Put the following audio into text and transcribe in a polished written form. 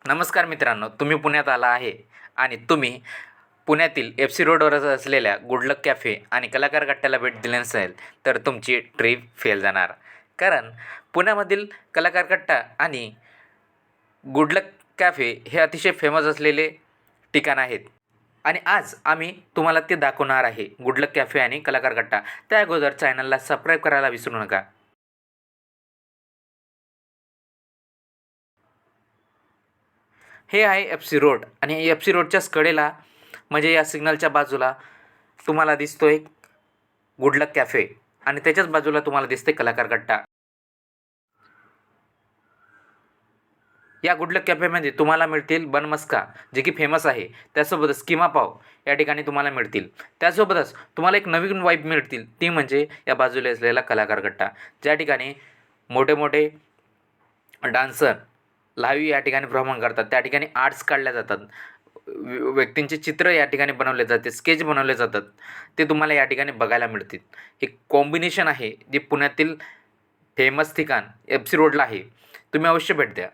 नमस्कार मित्रांनो, तुम्ही पुण्यात आला आहे आणि तुम्ही पुण्यातील FC रोडवरच असलेल्या गुडलक कॅफे आणि कलाकार कट्ट्याला भेट दिली नसेल तर तुमची ट्रिप फेल जाणार. कारण पुण्यामधील कलाकार कट्टा आणि गुडलक कॅफे हे अतिशय फेमस असलेले ठिकाण आहेत आणि आज आम्ही तुम्हाला ते दाखवणार आहे. गुडलक कॅफे आणि कलाकार कट्टा. त्या अगोदर चॅनलला सबस्क्राईब करायला विसरू नका. हे आहे FC रोड आणि FC रोडच्याच कडेला म्हणजे या सिग्नलच्या बाजूला तुम्हाला दिसतोय गुडलक कॅफे आणि त्याच्याच बाजूला तुम्हाला दिसते कलाकार कट्टा. या गुडलक कॅफेमध्ये तुम्हाला मिळतील बनमस्का जे की फेमस आहे, त्यासोबतच किमा पाव या ठिकाणी तुम्हाला मिळतील. त्यासोबतच तुम्हाला एक नवीन वाईब मिळतील, ती म्हणजे या बाजूला असलेला कलाकार कट्टा, ज्या ठिकाणी मोठे मोठे डान्सर लाईव्ह या ठिकाणी भ्रमण करतात. त्या ठिकाणी आर्ट्स काढल्या जातात, व्यक्तींचे चित्र या ठिकाणी बनवले जाते, स्केच बनवले जातात, ते तुम्हाला या ठिकाणी बघायला मिळतील. हे कॉम्बिनेशन आहे जे पुण्यातील फेमस ठिकाण FC रोडला आहे. तुम्ही अवश्य भेट द्या.